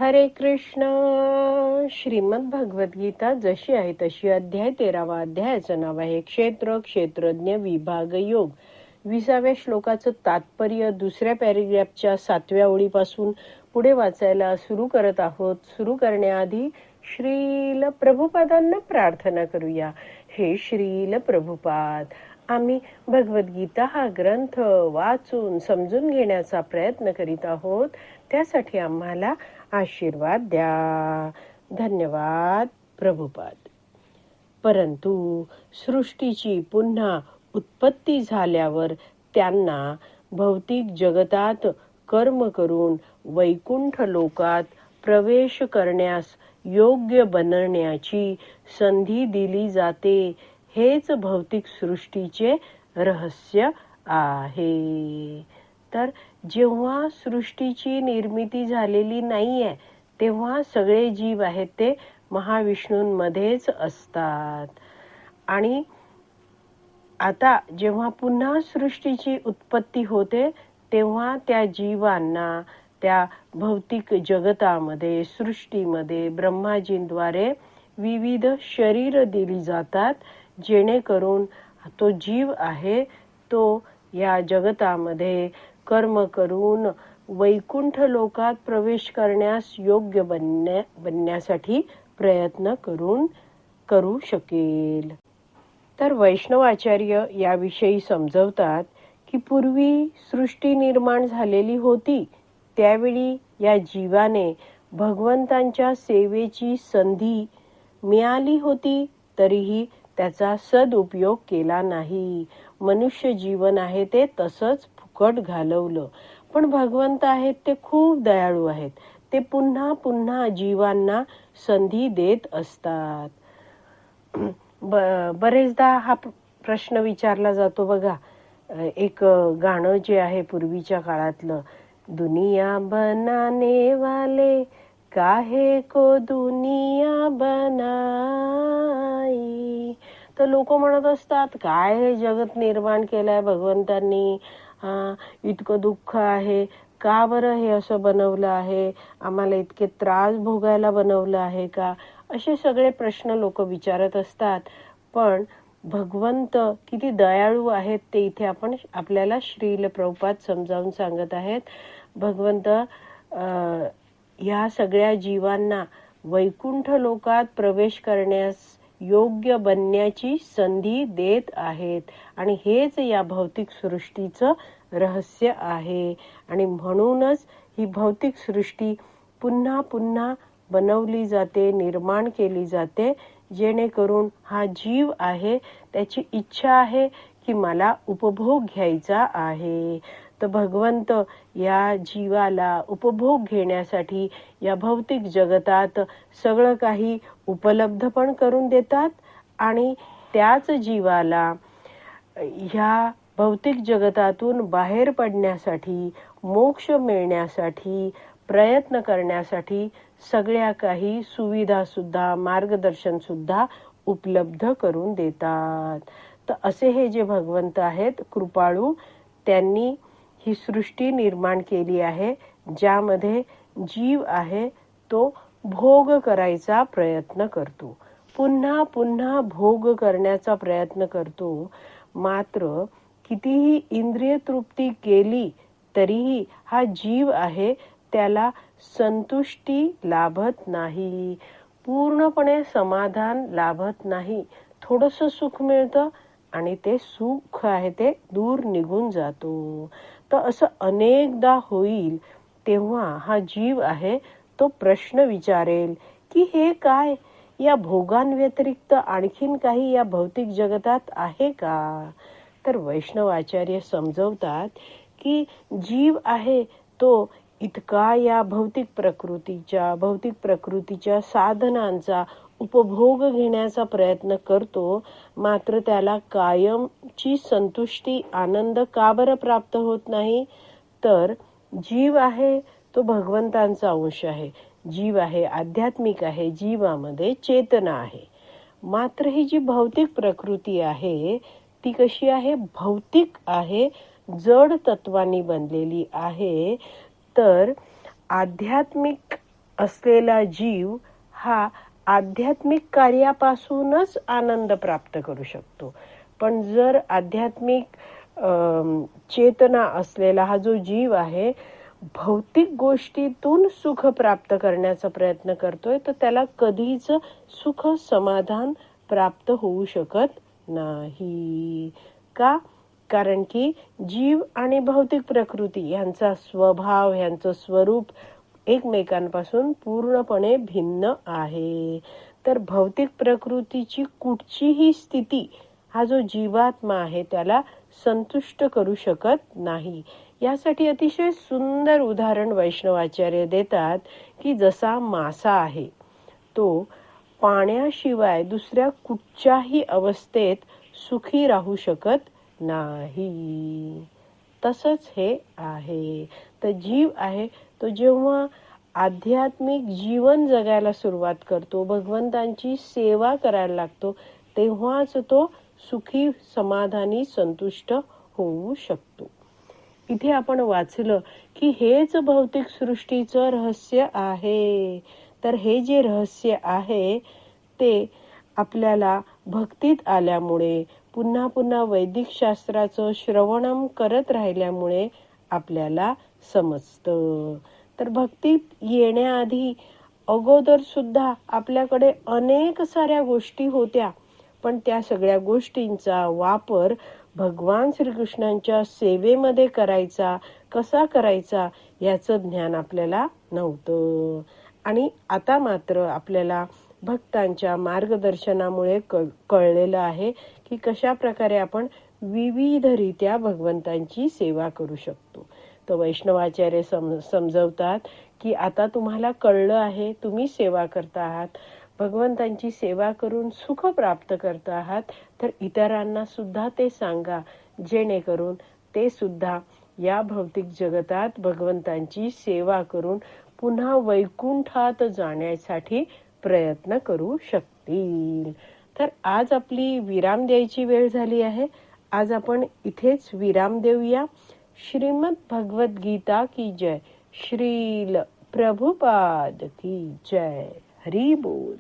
हरे कृष्ण. श्रीमद भगवद्गीता जशी आहे तशी अध्याय 13वा. अध्यायाचं नाव आहे क्षेत्र क्षेत्रज्ञ विभाग योग. 20व्या श्लोकाचं तात्पर्य दुसऱ्या पॅरेग्राफच्या 7व्या ओळीपासून पुढे वाचायला सुरू करत आहोत. सुरू करण्याआधी श्रील प्रभुपादांना प्रार्थना करूया. हे श्रील प्रभुपाद, आम्ही भगवद्गीता हा ग्रंथ वाचून समजून घेण्याचा प्रयत्न करीत आहोत. त्यासाठी आम्हाला आशीर्वाद द्या. धन्यवाद प्रभुपाद. परंतु सृष्टीची पुन्हा उत्पत्ती झाल्यावर त्यांना भौतिक जगतात कर्म करून वैकुंठ लोकात प्रवेश करण्यास योग्य बनण्याची संधी दिली जाते. हेच भौतिक सृष्टीचे रहस्य आहे. तर जेव्हा सृष्टीची निर्मिती झालेली नाहीये तेव्हा सगळे जीव आहेत ते महाविष्णूंमध्येच असतात. आणि आता जेव्हा पुन्हा सृष्टीची उत्पत्ती होते तेव्हा त्या जीवांना त्या भौतिक जगतामध्ये सृष्टीमध्ये ब्रह्माजींद्वारे विविध शरीर दिली जातात, जेणेकरून तो जीव आहे तो या जगतामध्ये कर्म करून वैकुंठ लोकात प्रवेश करण्यास योग्य बनण्यासाठी प्रयत्न करू शकेल. तर वैष्णवाचार्य याविषयी समजवतात की पूर्वी सृष्टी निर्माण झालेली होती त्यावेळी या जीवाने भगवंतांच्या सेवेची संधी मिळाली होती, तरीही त्याचा सदुपयोग केला नाही. मनुष्य जीवन आहे ते तसंच फुकट घालवलं. पण भगवंत आहेत ते खूप दयाळू आहेत. ते पुन्हा पुन्हा जीवांना संधी देत असतात. बरेचदा हा प्रश्न विचारला जातो बघा. एक गाणं जे आहे पूर्वीच्या काळातलं, दुनिया बनाने वाले काहे को दुनिया बनाई. तर लोक म्हणत असतात काय हे जगत निर्माण केलंय भगवंतांनी, इतकं दुःख आहे, का बरं हे असं बनवलं आहे, आम्हाला इतके त्रास भोगायला बनवलं आहे का, असे सगळे प्रश्न लोक विचारत असतात. पण भगवंत किती दयाळू आहेत ते इथे आपल्याला श्रील प्रभुपाद समजावून सांगत आहेत. भगवंत या सगळ्या जीवांना वैकुंठ लोकात प्रवेश करण्यास योग्य बनण्याची संधी देत आहेत. आणि हेच या भौतिक सृष्टीचं रहस्य आहे. आणि म्हणूनच ही भौतिक सृष्टी पुन्हा पुन्हा बनवली जाते, निर्माण केली जाते, जेणेकरून हा जीव आहे त्याची इच्छा आहे की मला उपभोग घ्यायचा आहे. तर भगवंत या जीवाला उपभोग घेण्यासाठी या भौतिक जगतात सगळं काही उपलब्ध पण करून देतात आणि त्याच जीवाला ह्या भौतिक जगतातून बाहेर पडण्यासाठी, मोक्ष मिळण्यासाठी प्रयत्न करण्यासाठी सगळ्या काही सुविधा सुद्धा, मार्गदर्शन सुद्धा उपलब्ध करून देतात. तर असे हे जे भगवंत आहेत कृपाळू, त्यांनी ही सृष्टी निर्माण केली आहे ज्यामध्ये जीव आहे तो भोग करायचा प्रयत्न करतो, पुन्हा पुन्हा भोग करण्याचा प्रयत्न करतो. मात्र कितीही इंद्रिय तृप्ती केली तरीही हा जीव आहे त्याला संतुष्टी लाभत नाही, पूर्णपणे समाधान लाभत नाही. थोडंसं सुख मिळतं आणि ते सुख आहे ते दूर निघून जातो. तर असं अनेकदा होईल तेव्हा हा जीव आहे तो प्रश्न विचारेल की हे काय, या भोगांव्यतिरिक्त आणखीन काही या भौतिक जगतात आहे का. तर वैष्णवाचार्य समजवतात की जीव आहे तो इतका या भौतिक प्रकृतीच्या साधनांचा उपभोग घेण्याचा प्रयत्न करतो, मात्र त्याला कायमची संतुष्टी, आनंद का बरं प्राप्त होत नाही. तर जीव आहे तो भगवंतांचा अंश आहे, जीव आहे आध्यात्मिक आहे, जीवामध्ये चेतना आहे. मात्र ही जी भौतिक प्रकृती आहे ती कशी आहे, भौतिक आहे, जड तत्वांनी बनलेली आहे. तर आध्यात्मिक असलेला जीव हा आध्यात्मिक कार्यापासूनच आनंद प्राप्त करू शकतो. पण जर आध्यात्मिक चेतना असलेला हा जो जीव आहे भौतिक गोष्टीतून सुख प्राप्त करण्याचा प्रयत्न करतोय, तर त्याला कधीच सुख समाधान प्राप्त होऊ शकत नाही. का? कारण की जीव आणि भौतिक प्रकृती यांचा स्वभाव, यांचं स्वरूप एकमेकांपासून पूर्णपणे भिन्न आहे. तर भौतिक प्रकृतीची कुठचीही स्थिती हा जो जीवात्मा आहे त्याला संतुष्ट करू शकत नाही. यासाठी अतिशय सुंदर उदाहरण वैष्णवाचार्य देतात की जसा मासा आहे तो पाण्याशिवाय दुसऱ्या कुठच्याही अवस्थेत सुखी राहू शकत नाही, तसंच हे आहे. तर जीव आहे तो जेव्हा आध्यात्मिक जीवन जगायला सुरुवात करतो, भगवंतांची सेवा करायला लागतो, तेव्हाच तो सुखी समाधानी संतुष्ट होऊ शकतो. इथे आपण वाचलं की हेच भौतिक सृष्टीचं रहस्य आहे. तर हे जे रहस्य आहे ते आपल्याला भक्तीत आल्यामुळे, पुन्हा पुन्हा वैदिक शास्त्राचं श्रवणम करत राहिल्यामुळे आपल्याला समजतं. तर भक्तीत येण्याआधी अगोदर सुद्धा आपल्याकडे अनेक साऱ्या गोष्टी होत्या, पण त्या सगळ्या गोष्टींचा वापर भगवान श्रीकृष्णांच्या सेवेमध्ये करायचा, कसा करायचा याचं ज्ञान आपल्याला नव्हतं. आणि आता मात्र आपल्याला भक्तांच्या मार्गदर्शनामुळे कळलेलं आहे की कशा प्रकारे आपण विविधरित्या भगवंतांची सेवा करू शकतो. तर वैष्णवाचार्य समजवतात की आता तुम्हाला कळलं आहे, तुम्ही सेवा करता आहात, भगवंतांची सेवा करून सुख प्राप्त करत आहात, तर इतरांना सुद्धा ते सांगा, जेणेकरून ते सुद्धा या भौतिक जगतात भगवंतांची सेवा करून पुन्हा वैकुंठात जाण्यासाठी प्रयत्न करू शकतील. तर आज आपली विराम द्यायची वेळ झाली आहे. आज आपण इथेच विराम देऊया. श्रीमद भगवत गीता की जय. श्रील प्रभुपाद की जय. हरी बोल.